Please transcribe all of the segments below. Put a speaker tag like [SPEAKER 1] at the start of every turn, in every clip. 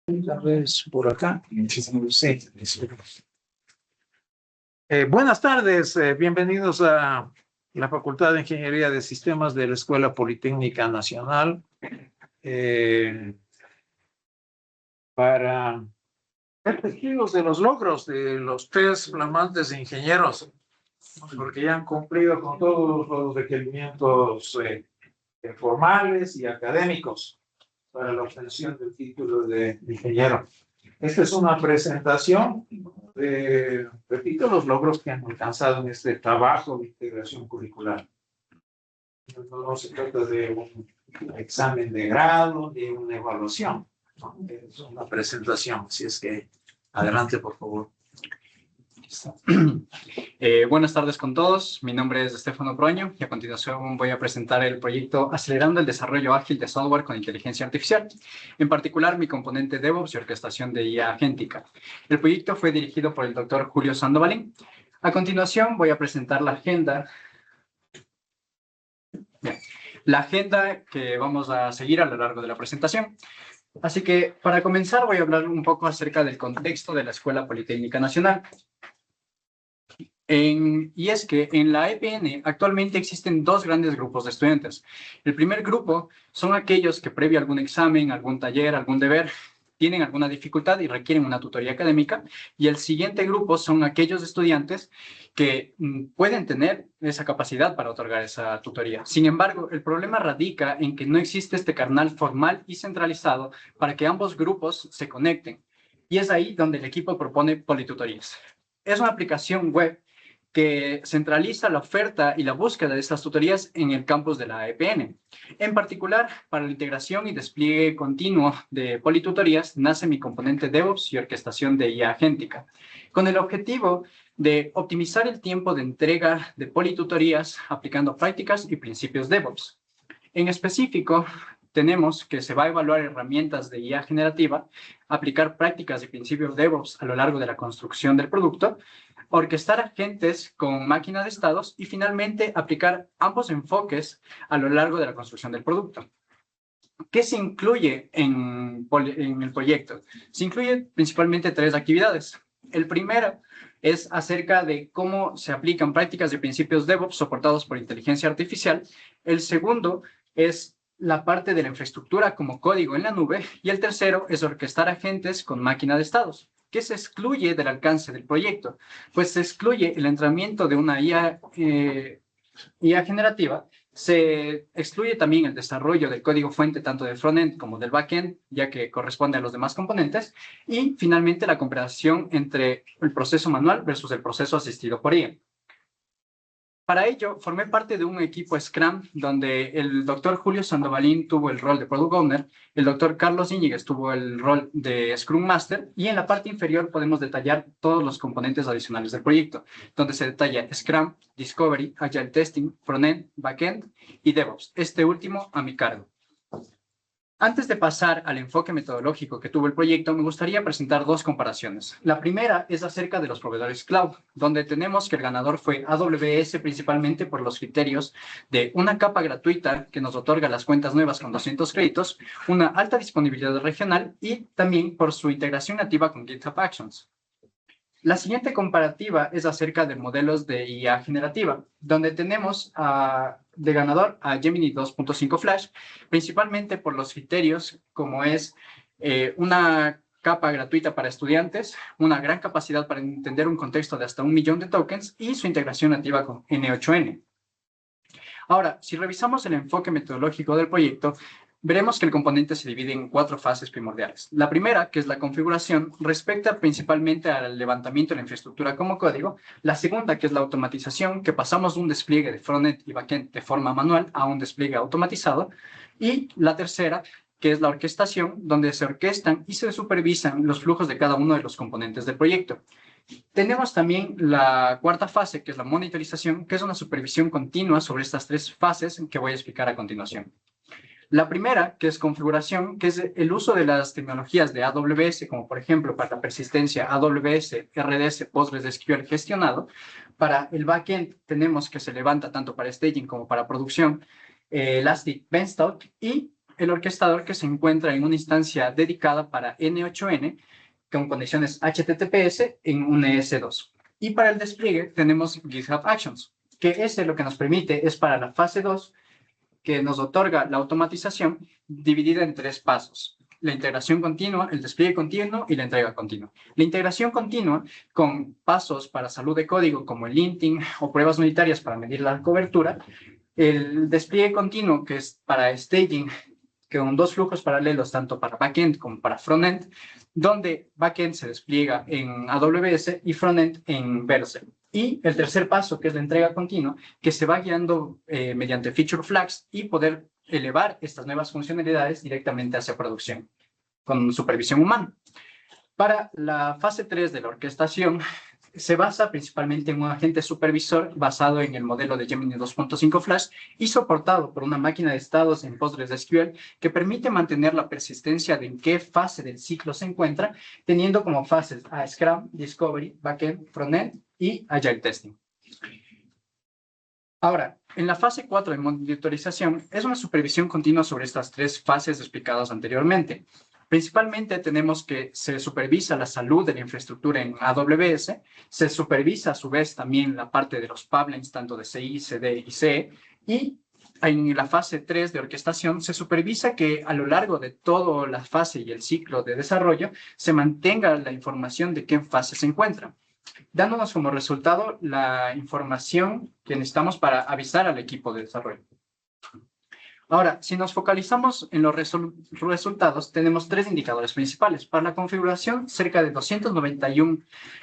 [SPEAKER 1] Tal vez por acá. Sí. Buenas tardes, bienvenidos a la Facultad de Ingeniería de Sistemas de la Escuela Politécnica Nacional. Para ser testigos de los logros de los tres flamantes ingenieros, porque ya han cumplido con todos los requerimientos formales y académicos para la obtención del título de ingeniero. Esta es una presentación de, repito, los logros que han alcanzado en este trabajo de integración curricular. No se trata de un examen de grado ni una evaluación, ¿no? Es una presentación, así es que adelante, por favor.
[SPEAKER 2] Buenas tardes con todos, mi nombre es Estefano Proaño y a continuación voy a presentar el proyecto Acelerando el Desarrollo Ágil de Software con Inteligencia Artificial, en particular mi componente DevOps y orquestación de IA agéntica. El proyecto fue dirigido por el doctor Julio Sandovalín. A continuación voy a presentar la agenda. Bien, la agenda que vamos a seguir a lo largo de la presentación. Así que para comenzar voy a hablar un poco acerca del contexto de la Escuela Politécnica Nacional. Y es que en la EPN actualmente existen dos grandes grupos de estudiantes. El primer grupo son aquellos que previo a algún examen, algún taller, algún deber, tienen alguna dificultad y requieren una tutoría académica. Y el siguiente grupo son aquellos estudiantes que pueden tener esa capacidad para otorgar esa tutoría. Sin embargo, el problema radica en que no existe este canal formal y centralizado para que ambos grupos se conecten. Y es ahí donde el equipo propone Politutorías. Es una aplicación web que centraliza la oferta y la búsqueda de estas tutorías en el campus de la EPN. En particular, para la integración y despliegue continuo de politutorías, nace mi componente DevOps y orquestación de IA agéntica, con el objetivo de optimizar el tiempo de entrega de politutorías aplicando prácticas y principios DevOps. En específico, tenemos que se va a evaluar herramientas de IA generativa, aplicar prácticas y principios DevOps a lo largo de la construcción del producto, orquestar agentes con máquina de estados y finalmente aplicar ambos enfoques a lo largo de la construcción del producto. ¿Qué se incluye en el proyecto? Se incluyen principalmente tres actividades. El primero es acerca de cómo se aplican prácticas de principios DevOps soportados por inteligencia artificial. El segundo es la parte de la infraestructura como código en la nube. Y el tercero es orquestar agentes con máquina de estados. ¿Qué se excluye del alcance del proyecto? Pues se excluye el entrenamiento de una IA generativa. Se excluye también el desarrollo del código fuente tanto del frontend como del backend, ya que corresponde a los demás componentes. Y finalmente la comparación entre el proceso manual versus el proceso asistido por IA. Para ello, formé parte de un equipo Scrum donde el doctor Julio Sandovalín tuvo el rol de Product Owner, el doctor Carlos Íñiguez tuvo el rol de Scrum Master y en la parte inferior podemos detallar todos los componentes adicionales del proyecto, donde se detalla Scrum, Discovery, Agile Testing, Frontend, Backend y DevOps, este último a mi cargo. Antes de pasar al enfoque metodológico que tuvo el proyecto, me gustaría presentar dos comparaciones. La primera es acerca de los proveedores cloud, donde tenemos que el ganador fue AWS principalmente por los criterios de una capa gratuita que nos otorga las cuentas nuevas con 200 créditos, una alta disponibilidad regional y también por su integración nativa con GitHub Actions. La siguiente comparativa es acerca de modelos de IA generativa, donde tenemos de ganador a Gemini 2.5 Flash, principalmente por los criterios como es una capa gratuita para estudiantes, una gran capacidad para entender un contexto de hasta 1 millón de tokens y su integración nativa con N8N. Ahora, si revisamos el enfoque metodológico del proyecto, veremos que el componente se divide en 4 fases primordiales. La primera, que es la configuración, respecta principalmente al levantamiento de la infraestructura como código. La segunda, que es la automatización, que pasamos de un despliegue de frontend y backend de forma manual a un despliegue automatizado. Y la tercera, que es la orquestación, donde se orquestan y se supervisan los flujos de cada uno de los componentes del proyecto. Tenemos también la cuarta fase, que es la monitorización, que es una supervisión continua sobre estas 3 fases que voy a explicar a continuación. La primera, que es configuración, que es el uso de las tecnologías de AWS, como por ejemplo para la persistencia AWS, RDS, PostgreSQL gestionado. Para el backend tenemos que se levanta tanto para staging como para producción, Elastic Beanstalk y el orquestador que se encuentra en una instancia dedicada para N8N con conexiones HTTPS en un ES2. Y para el despliegue tenemos GitHub Actions, que ese lo que nos permite es para la fase 2, que nos otorga la automatización dividida en 3 pasos: la integración continua, el despliegue continuo y la entrega continua. La integración continua, con pasos para salud de código como el linting o pruebas unitarias para medir la cobertura. El despliegue continuo, que es para staging, con 2 flujos paralelos, tanto para backend como para frontend, donde backend se despliega en AWS y frontend en Vercel. Y el tercer paso, que es la entrega continua, que se va guiando mediante feature flags y poder elevar estas nuevas funcionalidades directamente hacia producción, con supervisión humana. Para la fase 3 de la orquestación, se basa principalmente en un agente supervisor basado en el modelo de Gemini 2.5 Flash y soportado por una máquina de estados en PostgreSQL que permite mantener la persistencia de en qué fase del ciclo se encuentra, teniendo como fases a Scrum, Discovery, Backend, Frontend y Agile Testing. Ahora, en la fase 4 de monitorización es una supervisión continua sobre estas 3 fases explicadas anteriormente. Principalmente tenemos que se supervisa la salud de la infraestructura en AWS, se supervisa a su vez también la parte de los pipelines, tanto de CI, CD y CE, y en la fase 3 de orquestación se supervisa que a lo largo de toda la fase y el ciclo de desarrollo se mantenga la información de qué fase se encuentra, dándonos como resultado la información que necesitamos para avisar al equipo de desarrollo. Ahora, si nos focalizamos en los resultados, tenemos 3 indicadores principales. Para la configuración, cerca de 291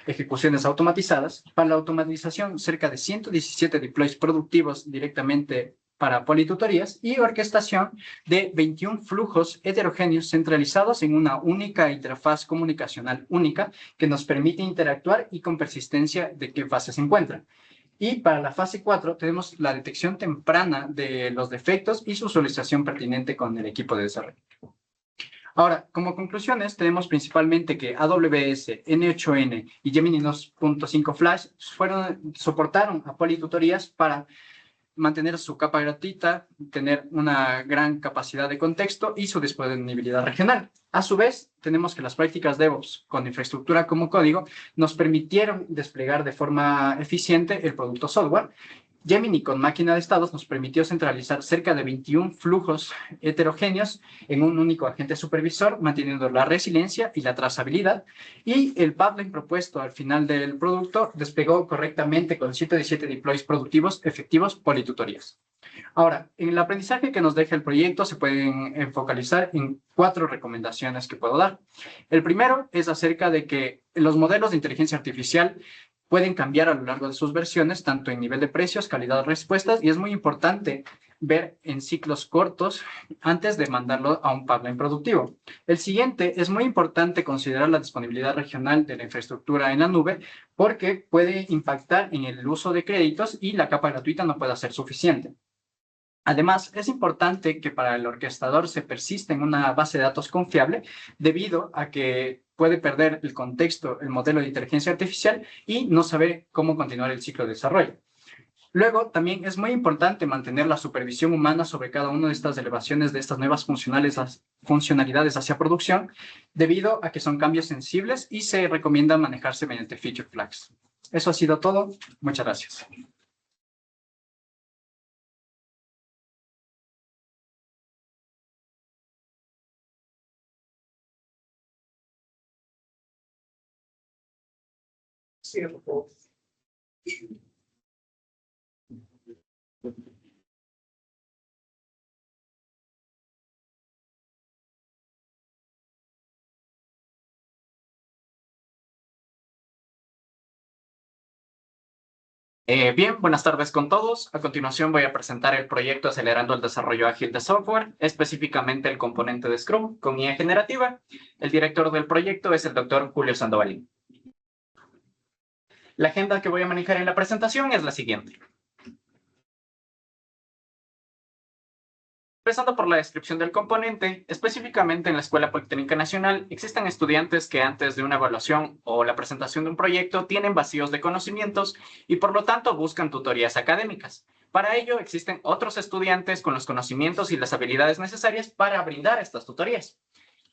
[SPEAKER 2] ejecuciones automatizadas. Para la automatización, cerca de 117 deploys productivos directamente para politutorías. Y orquestación de 21 flujos heterogéneos centralizados en una única interfaz comunicacional única que nos permite interactuar y con persistencia de qué fase se encuentra. Y para la fase 4 tenemos la detección temprana de los defectos y su solución pertinente con el equipo de desarrollo. Ahora, como conclusiones, tenemos principalmente que AWS, N8N y Gemini 2.5 Flash soportaron a politutorías para mantener su capa gratuita, tener una gran capacidad de contexto y su disponibilidad regional. A su vez, tenemos que las prácticas DevOps con infraestructura como código nos permitieron desplegar de forma eficiente el producto software. Gemini con máquina de estados nos permitió centralizar cerca de 21 flujos heterogéneos en un único agente supervisor, manteniendo la resiliencia y la trazabilidad. Y el pipeline propuesto al final del producto desplegó correctamente con 117 deploys productivos efectivos politutorías. Ahora, en el aprendizaje que nos deja el proyecto se pueden focalizar en 4 recomendaciones que puedo dar. El primero es acerca de que los modelos de inteligencia artificial pueden cambiar a lo largo de sus versiones, tanto en nivel de precios, calidad de respuestas, y es muy importante ver en ciclos cortos antes de mandarlo a un pipeline productivo. El siguiente, es muy importante considerar la disponibilidad regional de la infraestructura en la nube porque puede impactar en el uso de créditos y la capa gratuita no puede ser suficiente. Además, es importante que para el orquestador se persista en una base de datos confiable debido a que puede perder el contexto, el modelo de inteligencia artificial y no saber cómo continuar el ciclo de desarrollo. Luego, también es muy importante mantener la supervisión humana sobre cada una de estas elevaciones de estas nuevas funcionalidades hacia producción, debido a que son cambios sensibles y se recomienda manejarse mediante feature flags. Eso ha sido todo. Muchas gracias. Bien, buenas tardes con todos. A continuación voy a presentar el proyecto Acelerando el Desarrollo Ágil de Software, específicamente el componente de Scrum con IA generativa. El director del proyecto es el Dr. Julio Sandovalín. La agenda que voy a manejar en la presentación es la siguiente. Empezando por la descripción del componente, específicamente en la Escuela Politécnica Nacional, existen estudiantes que antes de una evaluación o la presentación de un proyecto tienen vacíos de conocimientos y por lo tanto buscan tutorías académicas. Para ello, existen otros estudiantes con los conocimientos y las habilidades necesarias para brindar estas tutorías.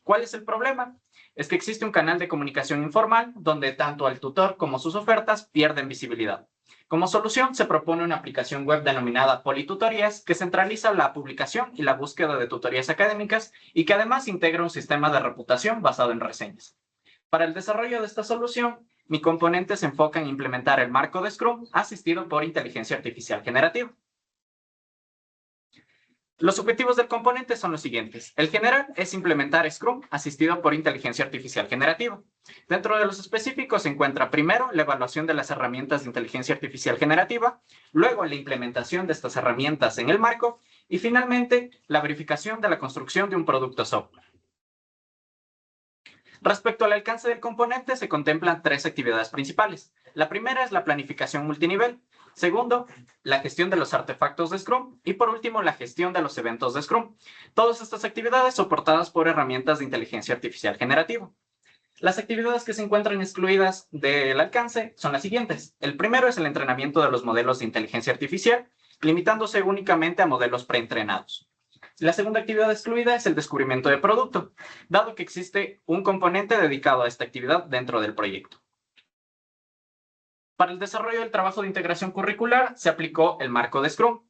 [SPEAKER 2] ¿Cuál es el problema? Es que existe un canal de comunicación informal donde tanto el tutor como sus ofertas pierden visibilidad. Como solución, se propone una aplicación web denominada Politutorías que centraliza la publicación y la búsqueda de tutorías académicas y que además integra un sistema de reputación basado en reseñas. Para el desarrollo de esta solución, mi componente se enfoca en implementar el marco de Scrum asistido por inteligencia artificial generativa. Los objetivos del componente son los siguientes. El general es implementar Scrum asistido por inteligencia artificial generativa. Dentro de los específicos se encuentra primero la evaluación de las herramientas de inteligencia artificial generativa, luego la implementación de estas herramientas en el marco y finalmente la verificación de la construcción de un producto software. Respecto al alcance del componente, se contemplan 3 actividades principales. La primera es la planificación multinivel. Segundo, la gestión de los artefactos de Scrum. Y por último, la gestión de los eventos de Scrum. Todas estas actividades soportadas por herramientas de inteligencia artificial generativa. Las actividades que se encuentran excluidas del alcance son las siguientes. El primero es el entrenamiento de los modelos de inteligencia artificial, limitándose únicamente a modelos preentrenados. La segunda actividad excluida es el descubrimiento de producto, dado que existe un componente dedicado a esta actividad dentro del proyecto. Para el desarrollo del trabajo de integración curricular se aplicó el marco de Scrum.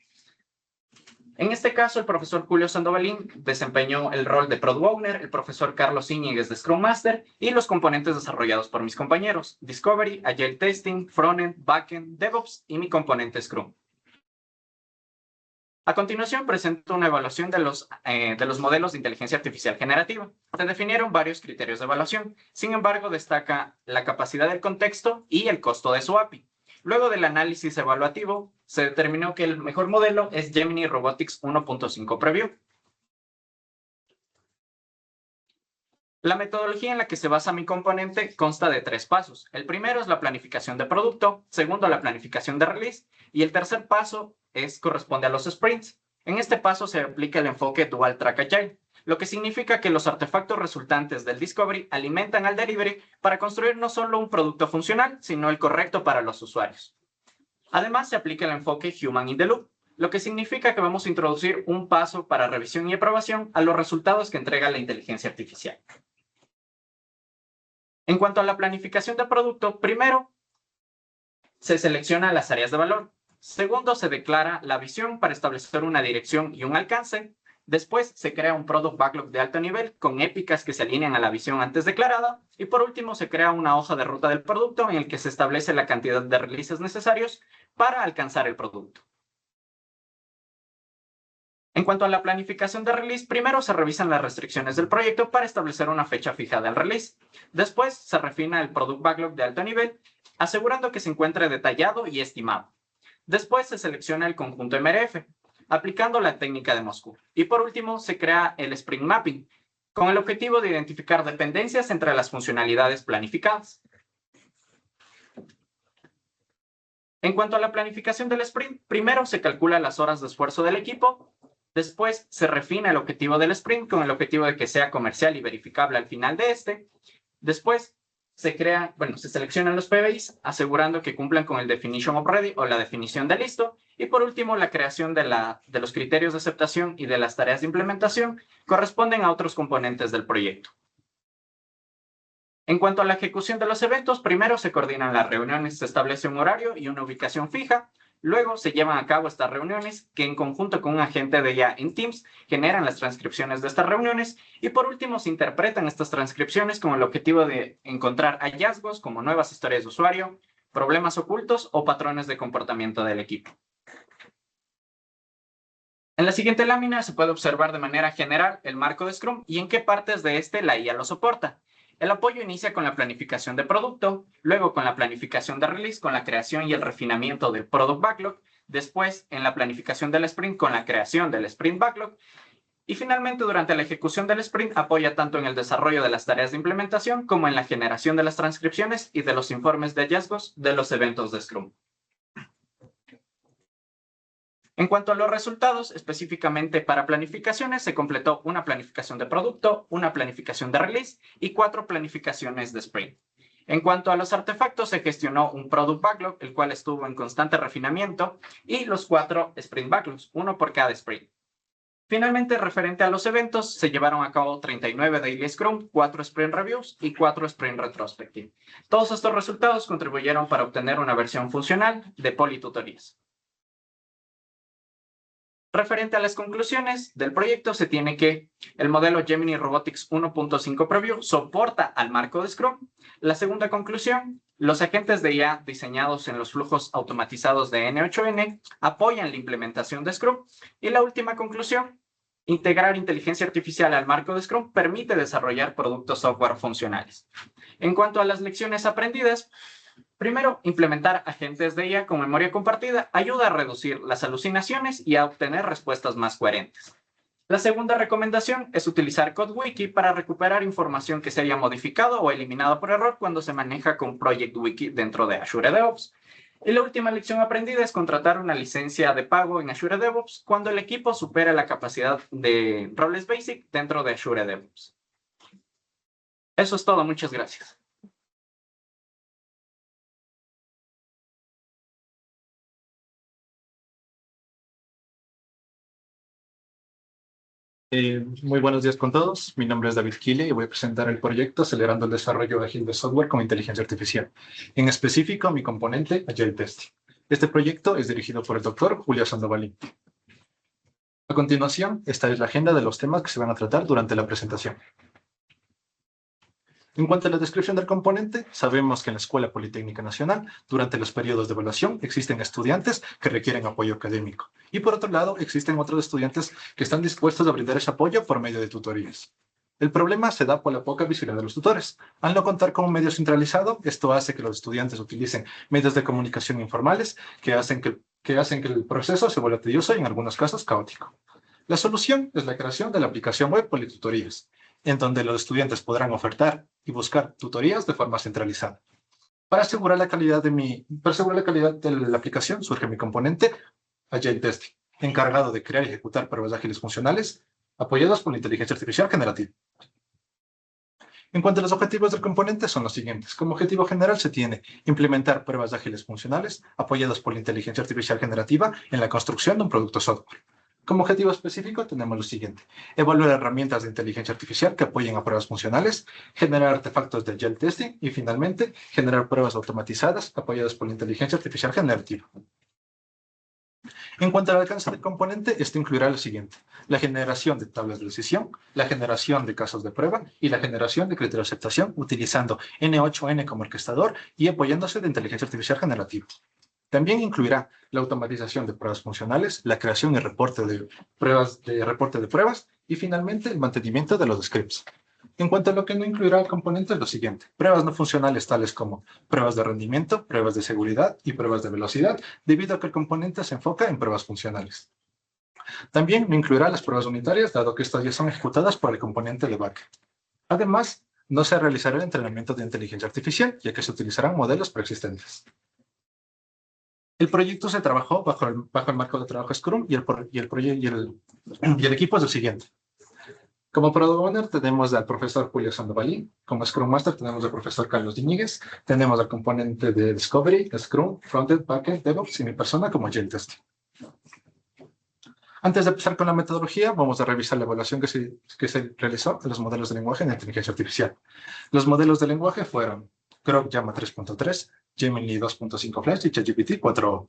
[SPEAKER 2] En este caso, el profesor Julio Sandovalín desempeñó el rol de Product Owner, el profesor Carlos Íñiguez de Scrum Master y los componentes desarrollados por mis compañeros, Discovery, Agile Testing, Frontend, Backend, DevOps y mi componente Scrum. A continuación, presento una evaluación de los modelos de inteligencia artificial generativa. Se definieron varios criterios de evaluación. Sin embargo, destaca la capacidad del contexto y el costo de su API. Luego del análisis evaluativo, se determinó que el mejor modelo es Gemini Robotics 1.5 Preview. La metodología en la que se basa mi componente consta de 3 pasos. El primero es la planificación de producto, segundo la planificación de release y el tercer paso corresponde a los sprints. En este paso se aplica el enfoque Dual Track Agile, lo que significa que los artefactos resultantes del Discovery alimentan al Delivery para construir no solo un producto funcional, sino el correcto para los usuarios. Además, se aplica el enfoque Human in the Loop, lo que significa que vamos a introducir un paso para revisión y aprobación a los resultados que entrega la inteligencia artificial. En cuanto a la planificación de producto, primero se selecciona las áreas de valor. Segundo, se declara la visión para establecer una dirección y un alcance. Después, se crea un Product Backlog de alto nivel con épicas que se alinean a la visión antes declarada. Y por último, se crea una hoja de ruta del producto en el que se establece la cantidad de releases necesarios para alcanzar el producto. En cuanto a la planificación de release, primero se revisan las restricciones del proyecto para establecer una fecha fija del release. Después, se refina el Product Backlog de alto nivel, asegurando que se encuentre detallado y estimado. Después se selecciona el conjunto MRF, aplicando la técnica de Moscú. Y por último, se crea el Sprint Mapping, con el objetivo de identificar dependencias entre las funcionalidades planificadas. En cuanto a la planificación del sprint, primero se calcula las horas de esfuerzo del equipo, después se refina el objetivo del sprint con el objetivo de que sea comercial y verificable al final de este, después se seleccionan los PBIs, asegurando que cumplan con el Definition of Ready o la definición de listo. Y por último, la creación de los criterios de aceptación y de las tareas de implementación corresponden a otros componentes del proyecto. En cuanto a la ejecución de los eventos, primero se coordinan las reuniones, se establece un horario y una ubicación fija. Luego se llevan a cabo estas reuniones que en conjunto con un agente de IA en Teams generan las transcripciones de estas reuniones y por último se interpretan estas transcripciones con el objetivo de encontrar hallazgos como nuevas historias de usuario, problemas ocultos o patrones de comportamiento del equipo. En la siguiente lámina se puede observar de manera general el marco de Scrum y en qué partes de este la IA lo soporta. El apoyo inicia con la planificación de producto, luego con la planificación de release, con la creación y el refinamiento del Product Backlog, después en la planificación del sprint con la creación del Sprint Backlog y finalmente durante la ejecución del sprint apoya tanto en el desarrollo de las tareas de implementación como en la generación de las transcripciones y de los informes de hallazgos de los eventos de Scrum. En cuanto a los resultados, específicamente para planificaciones, se completó una planificación de producto, una planificación de release y 4 planificaciones de sprint. En cuanto a los artefactos, se gestionó un Product Backlog, el cual estuvo en constante refinamiento, y los 4 Sprint Backlogs, uno por cada sprint. Finalmente, referente a los eventos, se llevaron a cabo 39 Daily Scrum, 4 Sprint Reviews y 4 Sprint Retrospective. Todos estos resultados contribuyeron para obtener una versión funcional de Politutorías. Referente a las conclusiones del proyecto, se tiene que el modelo Gemini Robotics 1.5 Preview soporta al marco de Scrum. La segunda conclusión, los agentes de IA diseñados en los flujos automatizados de N8N apoyan la implementación de Scrum. Y la última conclusión, integrar inteligencia artificial al marco de Scrum permite desarrollar productos software funcionales. En cuanto a las lecciones aprendidas, primero, implementar agentes de IA con memoria compartida ayuda a reducir las alucinaciones y a obtener respuestas más coherentes. La segunda recomendación es utilizar CodeWiki para recuperar información que se haya modificado o eliminado por error cuando se maneja con Project Wiki dentro de Azure DevOps. Y la última lección aprendida es contratar una licencia de pago en Azure DevOps cuando el equipo supera la capacidad de roles basic dentro de Azure DevOps. Eso es todo, muchas gracias.
[SPEAKER 3] Muy buenos días con todos. Mi nombre es David Kille y voy a presentar el proyecto Acelerando el Desarrollo Ágil de Software con Inteligencia Artificial. En específico, mi componente, Agile Testing. Este proyecto es dirigido por el doctor Julio Sandovalín. A continuación, esta es la agenda de los temas que se van a tratar durante la presentación. En cuanto a la descripción del componente, sabemos que en la Escuela Politécnica Nacional, durante los periodos de evaluación, existen estudiantes que requieren apoyo académico. Y por otro lado, existen otros estudiantes que están dispuestos a brindar ese apoyo por medio de tutorías. El problema se da por la poca visibilidad de los tutores. Al no contar con un medio centralizado, esto hace que los estudiantes utilicen medios de comunicación informales que hacen que el proceso se vuelva tedioso y en algunos casos caótico. La solución es la creación de la aplicación web Politutorías, en donde los estudiantes podrán ofertar y buscar tutorías de forma centralizada. Para asegurar la calidad de la aplicación, surge mi componente Agile Testing, encargado de crear y ejecutar pruebas ágiles funcionales apoyadas por la inteligencia artificial generativa. En cuanto a los objetivos del componente, son los siguientes. Como objetivo general se tiene implementar pruebas ágiles funcionales apoyadas por la inteligencia artificial generativa en la construcción de un producto software. Como objetivo específico tenemos lo siguiente: evaluar herramientas de inteligencia artificial que apoyen a pruebas funcionales, generar artefactos de Agile Testing y, finalmente, generar pruebas automatizadas apoyadas por la inteligencia artificial generativa. En cuanto al alcance del componente, este incluirá lo siguiente: la generación de tablas de decisión, la generación de casos de prueba y la generación de criterios de aceptación utilizando N8N como orquestador y apoyándose de inteligencia artificial generativa. También incluirá la automatización de pruebas funcionales, la creación y reporte de pruebas y, finalmente, el mantenimiento de los scripts. En cuanto a lo que no incluirá el componente, es lo siguiente: pruebas no funcionales tales como pruebas de rendimiento, pruebas de seguridad y pruebas de velocidad, debido a que el componente se enfoca en pruebas funcionales. También no incluirá las pruebas unitarias, dado que estas ya son ejecutadas por el componente de backend. Además, no se realizará el entrenamiento de inteligencia artificial, ya que se utilizarán modelos preexistentes. El proyecto se trabajó bajo el marco de trabajo Scrum y el equipo es el siguiente. Como Product Owner tenemos al profesor Julio Sandovalín, como Scrum Master tenemos al profesor Carlos Diñiguez, tenemos al componente de Discovery, Scrum, Frontend, Backend, DevOps y mi persona como Agile Testing. Antes de empezar con la metodología, vamos a revisar la evaluación que se realizó de los modelos de lenguaje en inteligencia artificial. Los modelos de lenguaje fueron Grok Llama 3.3, Gemini 2.5 Flash y ChatGPT 4o.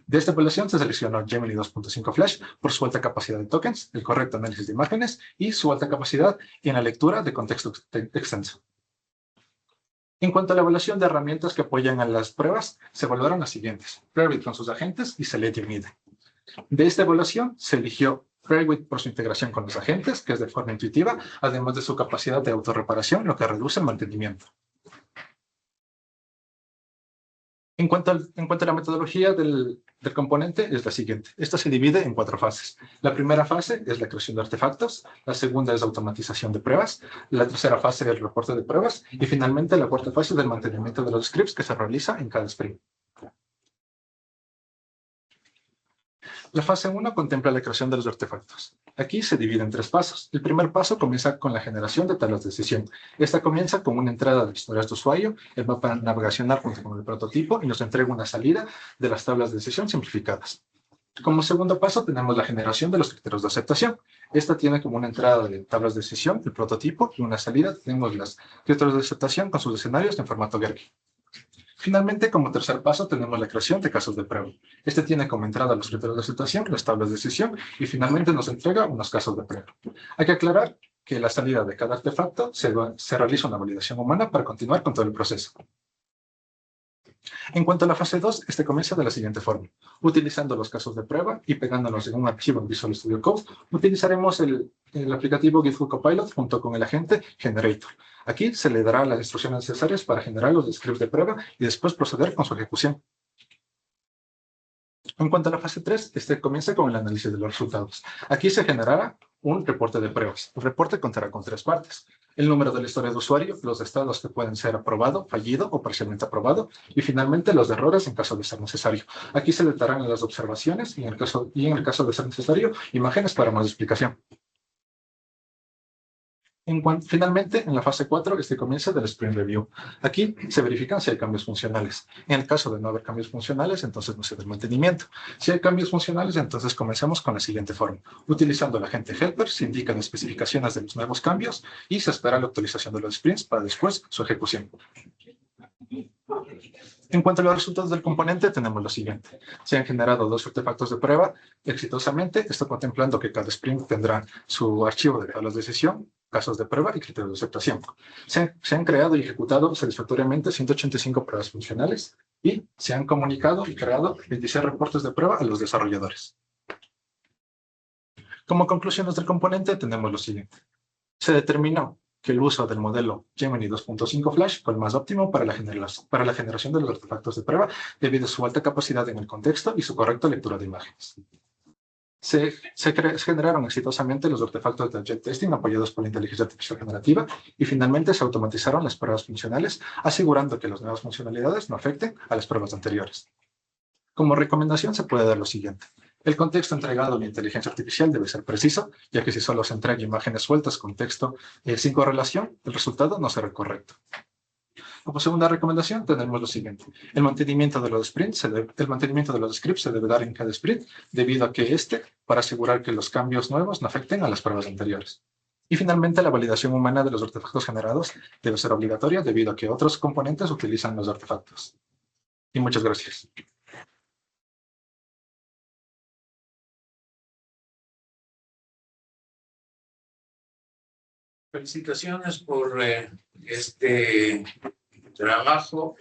[SPEAKER 3] De esta evaluación se seleccionó Gemini 2.5 Flash por su alta capacidad de tokens, el correcto análisis de imágenes y su alta capacidad en la lectura de contexto extenso. En cuanto a la evaluación de herramientas que apoyan a las pruebas, se evaluaron las siguientes: Revit con sus agentes y Selenium IDE. De esta evaluación se eligió Revit por su integración con los agentes, que es de forma intuitiva, además de su capacidad de autorreparación, lo que reduce el mantenimiento. En cuanto a la metodología del componente, es la siguiente. Esta se divide en 4 fases. La primera fase es la creación de artefactos, la segunda es automatización de pruebas, la tercera fase es el reporte de pruebas y, finalmente, la cuarta fase del mantenimiento de los scripts que se realiza en cada sprint. La fase 1 contempla la creación de los artefactos. Aquí se divide en 3 pasos. El primer paso comienza con la generación de tablas de decisión. Esta comienza con una entrada de historias de usuario, el mapa navegacional junto con el prototipo y nos entrega una salida de las tablas de decisión simplificadas. Como segundo paso tenemos la generación de los criterios de aceptación. Esta tiene como una entrada de tablas de decisión, el prototipo, y una salida tenemos los criterios de aceptación con sus escenarios en formato Gerke. Finalmente, como tercer paso, tenemos la creación de casos de prueba. Este tiene como entrada los criterios de aceptación, las tablas de decisión y finalmente nos entrega unos casos de prueba. Hay que aclarar que la salida de cada artefacto se realiza una validación humana para continuar con todo el proceso. En cuanto a la fase 2, este comienza de la siguiente forma. Utilizando los casos de prueba y pegándolos en un archivo en Visual Studio Code, utilizaremos el aplicativo GitHub Copilot junto con el agente Generator. Aquí se le dará las instrucciones necesarias para generar los scripts de prueba y después proceder con su ejecución. En cuanto a la fase 3, este comienza con el análisis de los resultados. Aquí se generará un reporte de pruebas. El reporte contará con 3 partes. El número de la historia de usuario, los estados que pueden ser aprobado, fallido o parcialmente aprobado, y finalmente los errores en caso de ser necesario. Aquí se le darán las observaciones y en el caso de ser necesario, imágenes para más explicación. Finalmente, en la fase 4, este comienza del Sprint Review. Aquí se verifican si hay cambios funcionales. En el caso de no haber cambios funcionales, entonces no se da el mantenimiento. Si hay cambios funcionales, entonces comencemos con la siguiente forma. Utilizando el agente Helper, se indican especificaciones de los nuevos cambios y se espera la actualización de los sprints para después su ejecución. En cuanto a los resultados del componente, tenemos lo siguiente. Se han generado 2 artefactos de prueba exitosamente, esto contemplando que cada sprint tendrá su archivo de tablas de decisión, casos de prueba y criterios de aceptación. Se han creado y ejecutado satisfactoriamente 185 pruebas funcionales y se han comunicado y creado 26 reportes de prueba a los desarrolladores. Como conclusiones del componente, tenemos lo siguiente. Se determinó que el uso del modelo Gemini 2.5 Flash fue el más óptimo para la generación de los artefactos de prueba debido a su alta capacidad en el contexto y su correcta lectura de imágenes. Se generaron exitosamente los artefactos de Object Testing apoyados por la inteligencia artificial generativa y finalmente se automatizaron las pruebas funcionales, asegurando que las nuevas funcionalidades no afecten a las pruebas anteriores. Como recomendación se puede dar lo siguiente. El contexto entregado a la inteligencia artificial debe ser preciso, ya que si solo se entrega imágenes sueltas con texto sin correlación, el resultado no será correcto. Como segunda recomendación, tenemos lo siguiente. El mantenimiento de los scripts se debe dar en cada sprint, debido a que para asegurar que los cambios nuevos no afecten a las pruebas anteriores. Y finalmente, la validación humana de los artefactos generados debe ser obligatoria, debido a que otros componentes utilizan los artefactos. Y muchas gracias.
[SPEAKER 1] Felicitaciones por este trabajo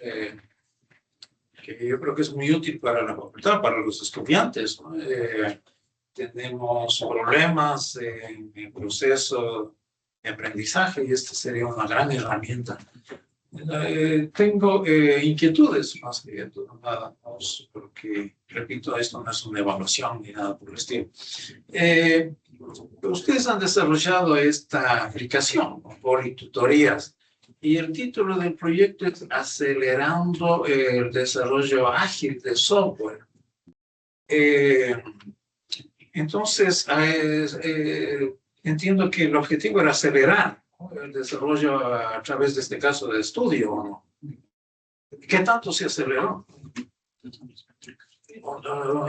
[SPEAKER 1] que yo creo que es muy útil para la facultad, para los estudiantes, ¿no? Tenemos problemas en el proceso de aprendizaje y esta sería una gran herramienta. Tengo inquietudes más que todo, nada más, porque, repito, esto no es una evaluación ni nada por el estilo. Ustedes han desarrollado esta aplicación por tutorías y el título del proyecto es Acelerando el desarrollo ágil de software. Entonces, entiendo que el objetivo era acelerar el desarrollo a través de este caso de estudio, ¿o no? ¿Qué tanto se aceleró? No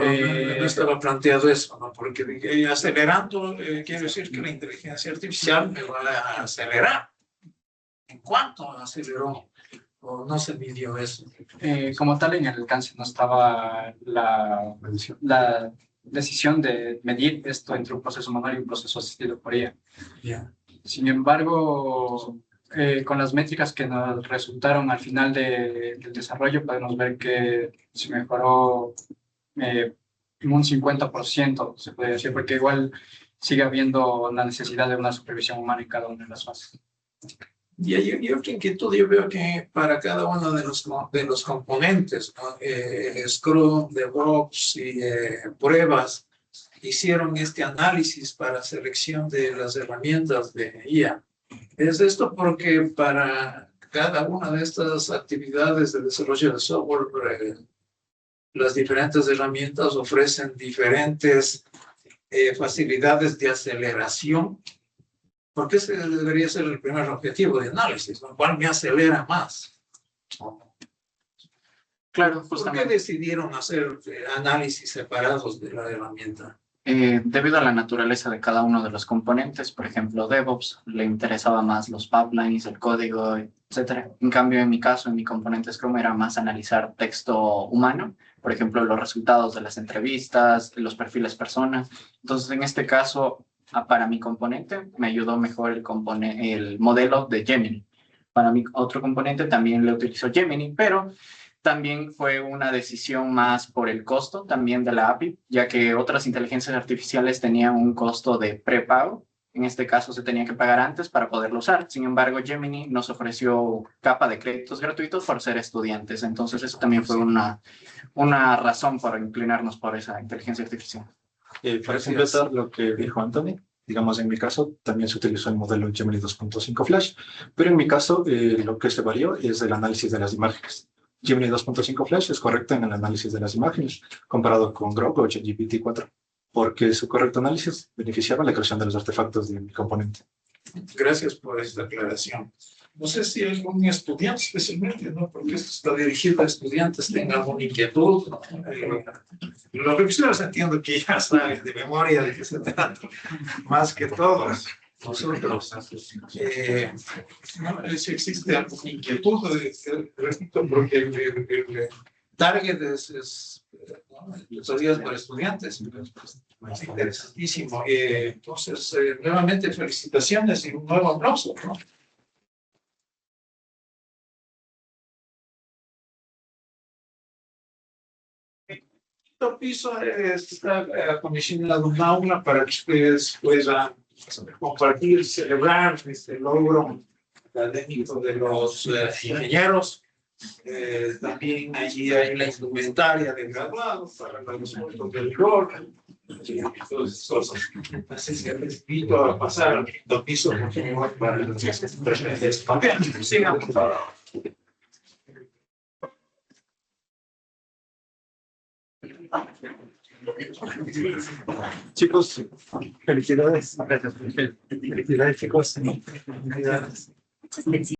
[SPEAKER 1] estaba planteado eso, ¿no? Porque acelerando quiere decir que la inteligencia artificial me va a acelerar. ¿En cuánto aceleró? ¿O no se midió eso?
[SPEAKER 2] Como tal, en el alcance no estaba la decisión de medir esto entre un proceso manual y un proceso asistido por IA.
[SPEAKER 1] Yeah.
[SPEAKER 2] Sin embargo, con las métricas que nos resultaron al final del desarrollo, podemos ver que se mejoró en un 50%, se puede decir, porque igual sigue habiendo la necesidad de una supervisión humana en cada una de las fases.
[SPEAKER 1] Y hay otra inquietud, yo veo que para cada uno de los componentes, ¿no? Scrum, DevOps y pruebas, hicieron este análisis para selección de las herramientas de IA. Es esto porque para cada una de estas actividades de desarrollo de software las diferentes herramientas ofrecen diferentes facilidades de aceleración, porque ese debería ser el primer objetivo de análisis, ¿no? ¿Cuál me acelera más?
[SPEAKER 2] Claro,
[SPEAKER 1] ¿Por qué
[SPEAKER 2] justamente.
[SPEAKER 1] decidieron hacer análisis separados de la herramienta?
[SPEAKER 2] Debido a la naturaleza de cada uno de los componentes, por ejemplo, DevOps, le interesaba más los pipelines, el código, etcétera. En cambio, en mi caso, en mi componente Scrum era más analizar texto humano, por ejemplo, los resultados de las entrevistas, los perfiles personas. Entonces, en este caso, para mi componente, me ayudó mejor el modelo de Gemini. Para mi otro componente también le utilizo Gemini, pero también fue una decisión más por el costo también de la API, ya que otras inteligencias artificiales tenían un costo de prepago. En este caso se tenía que pagar antes para poderlo usar. Sin embargo, Gemini nos ofreció capa de créditos gratuitos por ser estudiantes. Entonces eso también fue una razón para inclinarnos por esa inteligencia artificial.
[SPEAKER 3] Para completar lo que dijo Anthony, digamos, en mi caso también se utilizó el modelo Gemini 2.5 Flash, pero en mi caso lo que se varió es el análisis de las imágenes. Gemini 2.5 Flash es correcto en el análisis de las imágenes, comparado con Grok o GPT-4, porque su correcto análisis beneficiaba la creación de los artefactos de mi componente.
[SPEAKER 1] Gracias por esta aclaración. No sé si algún estudiante especialmente, ¿no? Porque esto está dirigido a estudiantes, tenga alguna inquietud, ¿no? Los revisores entiendo que ya saben de memoria de qué se trata, más que todos nosotros. No sé si existe alguna inquietud, repito, porque el target es tutorías para estudiantes. Es interesantísimo. Entonces, nuevamente felicitaciones y un nuevo aplauso, ¿no? El piso está acondicionado un aula para que ustedes puedan compartir, celebrar este logro académico de los ingenieros. También allí hay la indumentaria de graduados para los puntos del rigor. Así que les invito a pasar al quinto piso, por favor, para los presentes. Sigan, por favor.
[SPEAKER 3] Chicos, felicidades. Felicidades, chicos. Felicidades.